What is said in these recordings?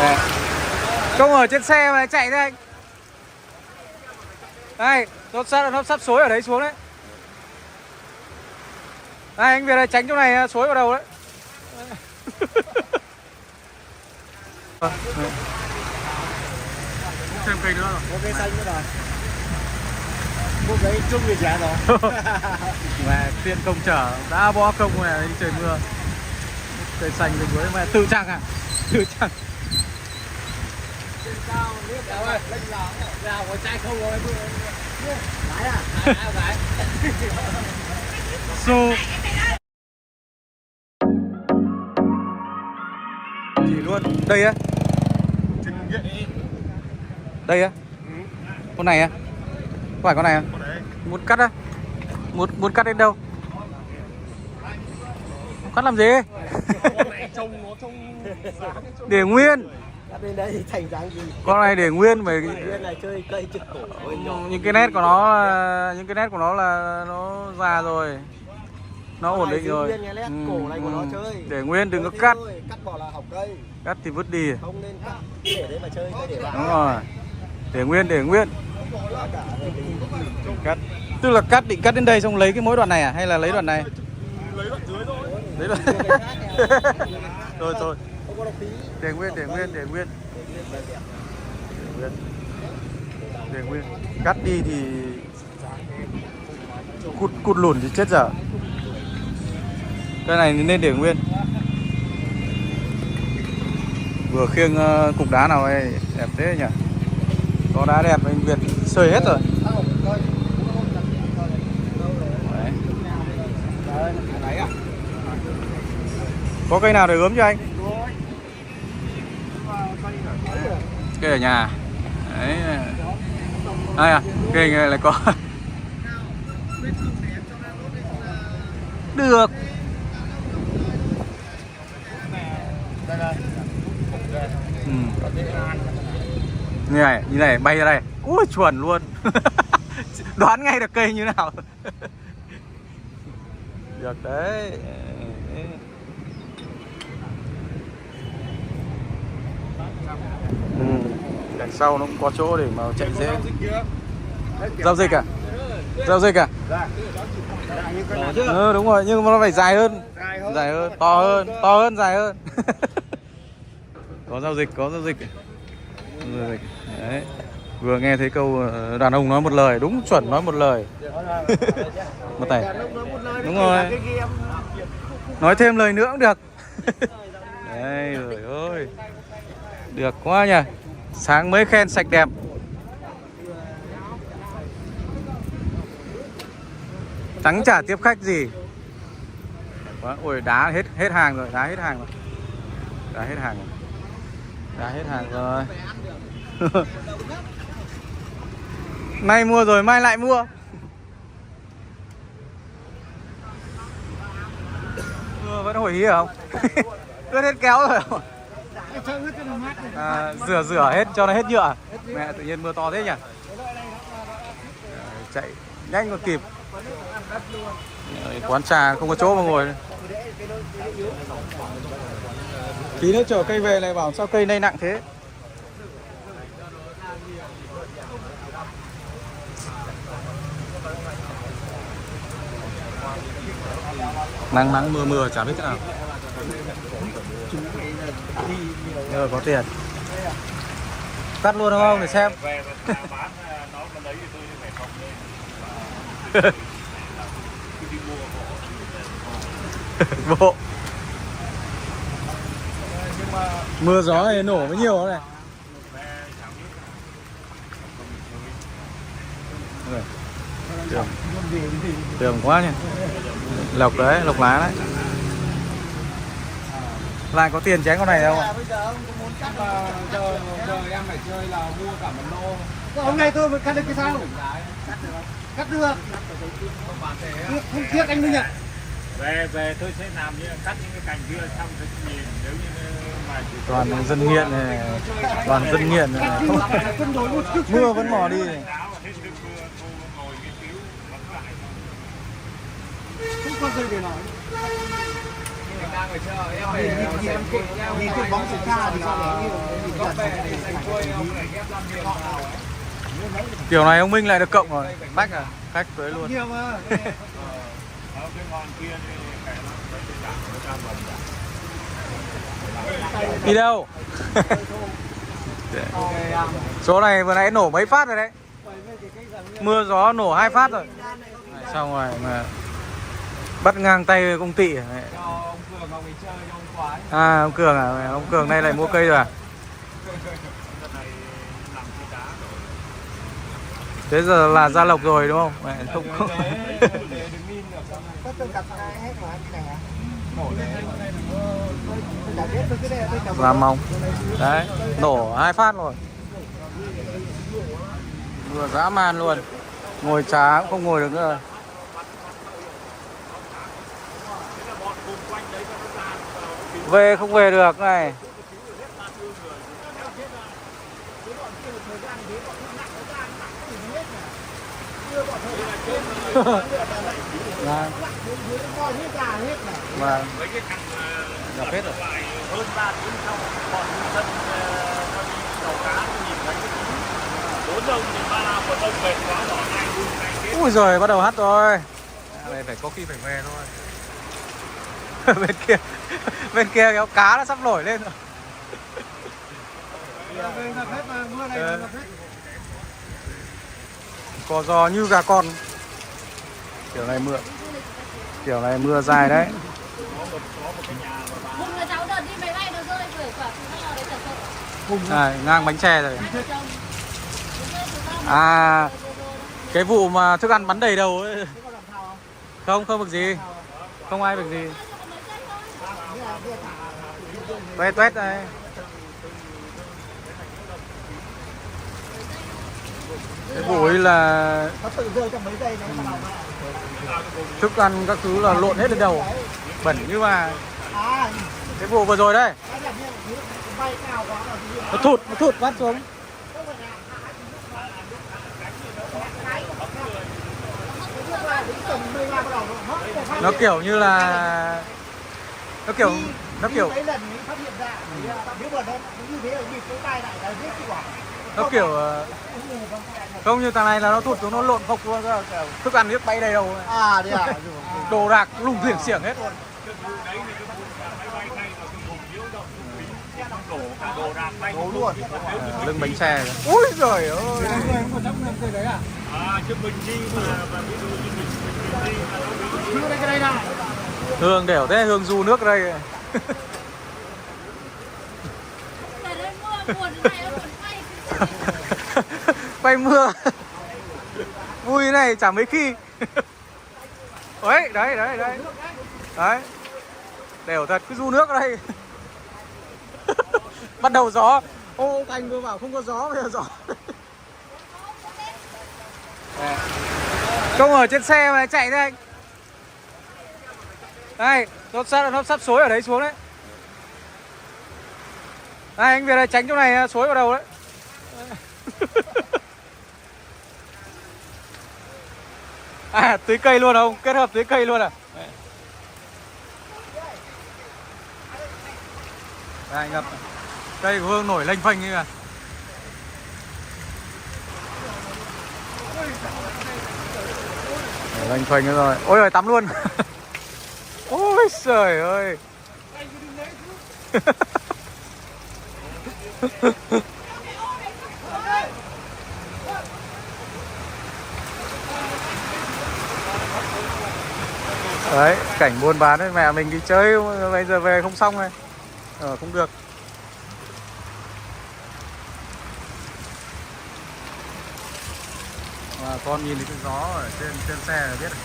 Đây. Không ở trên xe mà chạy đây anh. Đây, nó sắp xối ở đấy xuống đấy. Đây, anh về đây tránh chỗ này xối vào đầu đấy. Thêm cây nữa rồi. Có cây xanh nữa rồi. Một cái chung về giá đó. Mà tiện công chở đã bỏ công này đi trời mưa. Cây xanh bên dưới mà tự trang à? Tự trang. Sao nước ơi, lên lào có chai không rồi. Lái à? Lái. Xô. Chỉ luôn. Đây á. Đây á. Con này á. Không phải con này à? Muốn cắt á? Muốn cắt đến đâu? Cắt làm gì? Để nguyên. Cắt bên đấy thì thành dáng gì? Con này để nguyên bởi Nguyên này chơi cây trực cổ. những cái nét của nó là nó già rồi. Nó ổn định rồi. Nguyên nét cổ này của nó chơi. Để nguyên đừng có cắt. Cắt bỏ là hỏng cây. Cắt thì vứt đi. Không nên cắt để đấy mà chơi cây để lại. Đúng rồi. Để nguyên. Cắt. Tức là định cắt đến đây xong lấy cái mỗi đoạn này à hay là lấy đoạn này? Lấy đoạn dưới thôi. Lấy đoạn. Thôi. Không có độc phí. Để nguyên. Để nguyên. Cắt đi thì cụt lùn thì chết dở. Cái này nên để nguyên. Vừa khiêng cục đá nào ấy đẹp thế nhỉ? Có đá đẹp anh Việt sơi hết rồi. Đấy. Có cây nào để ướm cho anh? Cây ở nhà. Đấy. Đây à, cây này lại có. Được. Như này bay ra đây. Ui chuẩn luôn. Đoán ngay được cây như nào. Được đấy. Đằng sau nó cũng có chỗ để mà chạy dễ. Giao dịch à? Giao dịch à? Đúng rồi, nhưng mà nó phải dài hơn, to hơn, dài hơn. Có giao dịch. Đấy. Vừa nghe thấy câu đàn ông nói một lời, đúng chuẩn nói một lời. Một tay. Đúng rồi. Nói thêm lời nữa cũng được. Đây rồi ơi. Được quá nhỉ. Sáng mới khen sạch đẹp. Trắng chả tiếp khách gì. Ôi đá hết hàng rồi, đá hết hàng rồi. Nay mua rồi mai lại mua. Vẫn hồi hí không? Ướt hết kéo rồi không? Rửa hết cho nó hết nhựa. Mẹ tự nhiên mưa to thế nhỉ? Chạy nhanh còn kịp. Quán trà không có chỗ mà ngồi. Tí nữa chở cây về này bảo sao cây này nặng thế. Nắng mưa chả biết thế nào. Nhờ có tiền. Cắt luôn đúng không để xem. Bộ. Mưa gió này nổ mới nhiều này. Tưởng quá nhỉ. Lộc đấy, lộc lá đấy. Lại có tiền chén con này không ạ? Bây giờ ông có muốn cắt giờ em phải chơi là mua cả một lô. Hôm nay tôi mới cắt được cái sao? Cắt được. Không tiếc anh Minh ạ. Về tôi sẽ làm như cắt những cái cành kia xong tôi nhìn nếu như mà toàn dân nghiện này, mưa vẫn mò đi này. Không có gì để nói. Nhìn cái bóng của ca thì sao để Kiểu này ông Minh lại được cộng rồi. Bách à, khách tới luôn. Nhiều mà. Ở cái ngon kia thì cái nó phải giảm nó cam bầm. Đi đâu? Số này vừa nãy nổ mấy phát rồi đấy. Mưa gió nổ 2 phát rồi. Xong rồi mà bắt ngang tay công ty. À ông Cường à, ông Cường nay lại mua cây rồi à? Thế giờ là Gia Lộc rồi đúng không? Mẹ, không. Và mong. Đấy, nổ 2 phát rồi. Vừa dã man luôn. Ngồi chá cũng không ngồi được nữa rồi. Về không về được này. Vâng. Gặp hết rồi. Hơn 3 tiếng sau bọn dân nó đi tàu cá nhìn thấy cái 4 ông thì ba nào một ông mệt quá bỏ ngay luôn ngay kết. Ui giời, bắt đầu hắt rồi. Đây phải có khi phải về thôi. bên kia kéo cá nó sắp nổi lên rồi. Có giò như gà con. Kiểu này mưa dài đấy. Này, ngang bánh xe rồi. À, cái vụ mà thức ăn bắn đầy đầu ấy. Không việc gì. Không ai việc gì. Tuét đây. Cái vụ ấy là thức ăn các thứ là lộn hết lên đầu. Bẩn như mà. Cái vụ vừa rồi đây. Nó thụt vắt xuống. Nó kiểu như là nó kiểu không như thằng này là nó thụt xuống nó lộn phộc luôn, thức ăn nước bay đầy đầu. À đấy à. Đồ đạc lùng thiển xiểng hết luôn. Đổ luôn. Lưng bánh xe. Ui giời ơi. Chứ mình đi mà ví dụ như mình đi mà nó bị cái đây nào. Hương đẻo thế, Hương du nước đây. Quay mưa. Vui này chả mấy khi. Đấy. Đấy. Đẻo thật, cứ du nước ở đây. Bắt đầu gió. Ô, Thành vừa bảo không có gió, bây giờ gió. Không ở trên xe mà chạy đây anh. Đây, nó sắp xối ở đấy xuống đấy. Đây, anh về đây tránh chỗ này xối vào đầu đấy. À, tưới cây luôn không? Kết hợp tưới cây luôn à? Đây, ngập. Cây của Hương nổi lênh phênh như à. Lênh phênh nữa rồi. Ôi giời, tắm luôn. Ôi trời ơi. Đấy, cảnh buôn bán ấy, mẹ mình đi chơi bây giờ về không xong này. Không được. Và con nhìn thấy cái gió ở trên xe là biết rồi.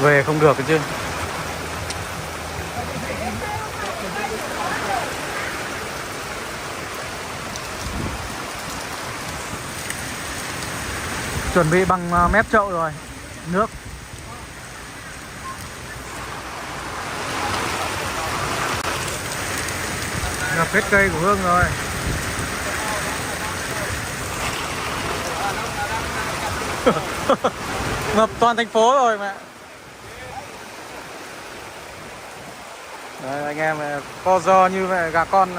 Về không được chứ. Chuẩn bị bằng mép chậu rồi. Nước. Ngập hết cây của Hương rồi. Ngập toàn thành phố rồi mẹ. Đấy, anh em co ro như mẹ gà con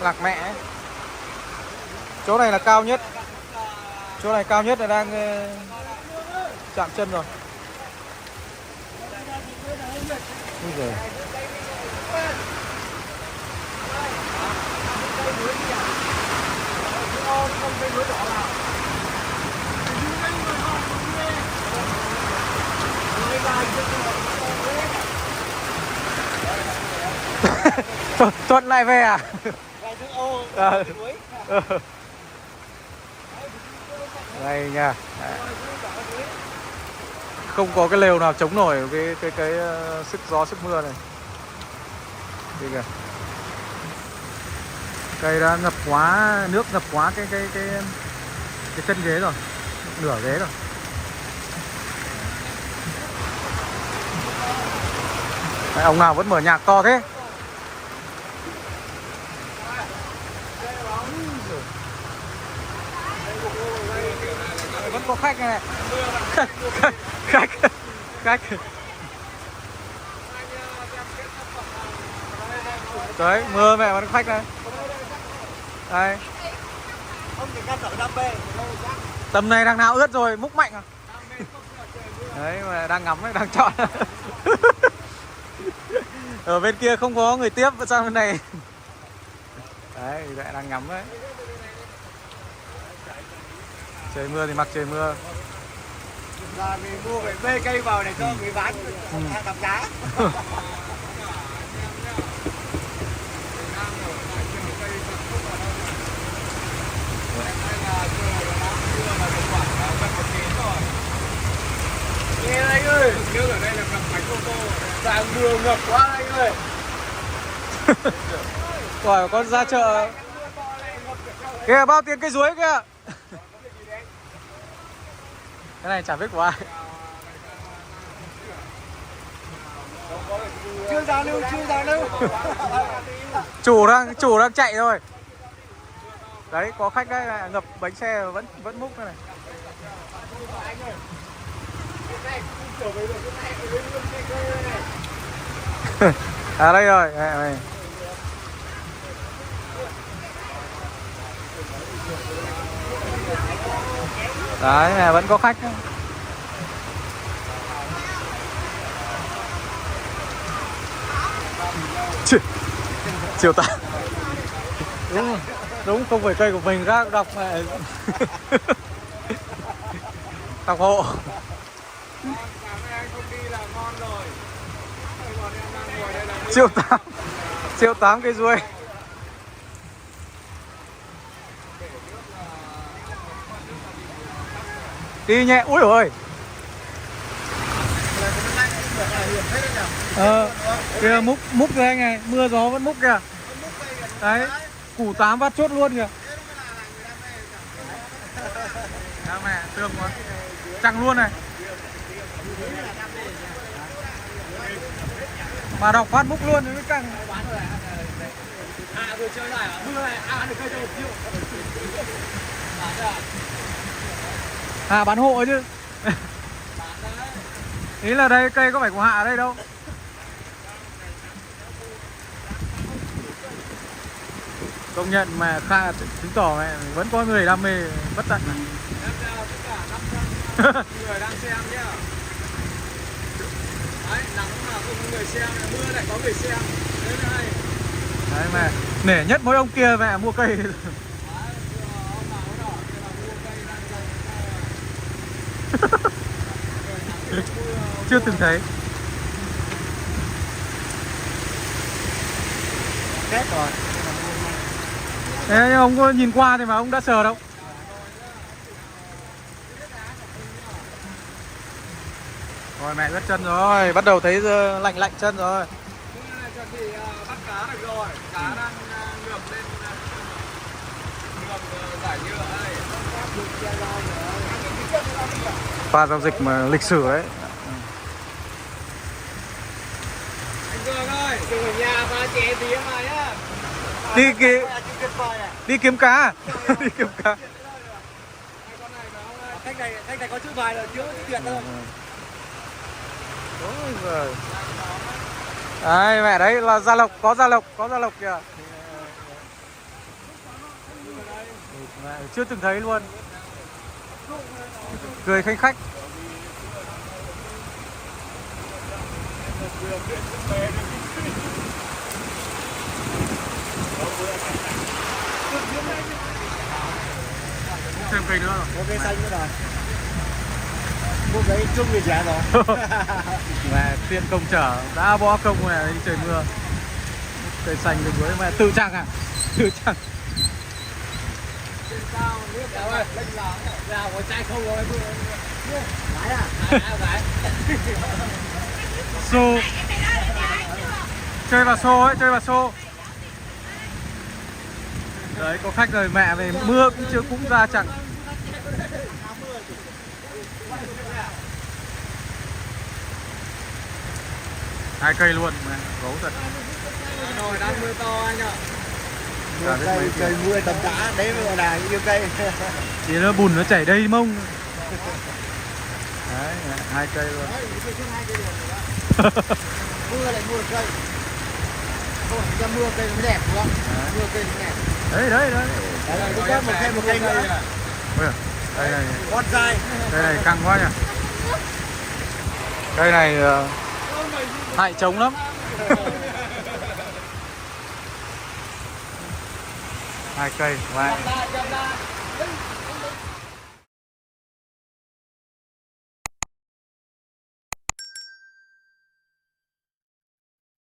lạc mẹ ấy. Chỗ này là cao nhất. Chỗ này cao nhất là đang chạm chân rồi. Ui giời. Thuận lại về à? Đây nha. Không có cái lều nào chống nổi cái sức gió sức mưa này. Đây kìa. Cây đã ngập quá, nước ngập quá cái chân ghế rồi, nửa ghế rồi. Đấy, ông nào vẫn mở nhạc to thế? Vẫn có khách này. Khách. Đấy, mưa mẹ vẫn khách này. Đây. Tầm này đằng nào ướt rồi, múc mạnh à? Đấy mà đang ngắm ấy, đang chọn. Ở bên kia không có người tiếp, sang bên này. Đấy, lại đang ngắm đấy. Trời mưa thì mặc trời mưa. Là mình mua phải bê cây vào để cho người bán gặp giá. Nghe anh ơi, nước ở đây là ngập bánh ô tô, dạng mưa ngập quá anh ơi. Rồi con ra chợ. Kìa bao tiền cây chuối kìa. Cái này chả biết của ai. Chưa giao lưu. Chủ đang chạy thôi. Đấy có khách đấy, ngập bánh xe vẫn múc cái này. À đây rồi, đây. Đấy, vẫn có khách. Chiều tà. Đúng không phải cây của mình ra đọc mẹ. Đọc hộ. Triệu 8 cây ruồi. Đi nhẹ, úi ôi. Kìa múc rồi anh này, mưa gió vẫn múc kìa. Đấy, củ 8 vắt chốt luôn kìa. Đó mẹ, tường quá. Chằng luôn này. Mà đọc phát múc luôn mới căng. Vừa chơi lại à? Mưa này, ăn được cây cho 1 triệu. À bán hộ chứ. Ý là đây cây có phải của Hạ ở đây đâu. Công nhận mà Kha chứng tỏ mẹ vẫn có người đam mê bất tận này. Người đang xem nhá. Đấy, nắng mà không có người xem, mưa lại có người xem. Đấy là hay. Đấy mà nể nhất mỗi ông kia mẹ mua cây. Chưa từng thấy. Hết rồi. Thế nhưng ông có nhìn qua thì mà ông đã sờ đâu. Rồi mẹ ướt chân rồi, bắt đầu thấy lạnh lạnh chân rồi. Chuẩn bị bắt cá được rồi, cá đang ngược lên giải nhựa đây. Pha giao dịch mà lịch sử đấy. Anh Cường ơi, đừng ở nhà và chè tía mà nhá. Đi kiếm cá. Đi kiếm cá. Cách này có chữ bài rồi, chữ tuyệt thôi. Ôi giời. Đấy mẹ đấy là Gia Lộc, có Gia Lộc kìa. Mẹ, chưa từng thấy luôn. Cười khanh khách. Thêm cây nữa rồi. Có cây xanh nữa rồi. Mua cái chung người trẻ rồi. Mẹ tiện công trở, đã bỏ công này đi trời mưa. Cây xanh rồi với mẹ tự trang à? Tự trang. Sao nước cháu ơi, lên là có chai không rồi. Lái à? Lái. Xô. Chơi vào xô ấy, chơi vào xô. Đấy có khách rồi mẹ này mưa cũng chưa cũng ra chẳng. Hai cây luôn mà gấu thật. Rồi đang mưa to anh ạ. Cả đến mấy Trời mưa tầm tã đấy mới gọi là yêu cây. thì nó bùn nó chảy đây mông. Đấy, hai cây luôn. Mưa lại mưa cây. Không phải ra mưa cây nó đẹp đúng không? Mưa cây nó đẹp. Đấy. Đấy là có một cây nữa. Ôi, đây này, Con dai. cây này căng quá nhỉ. Cây này hại trống lắm. Hai cây, wow.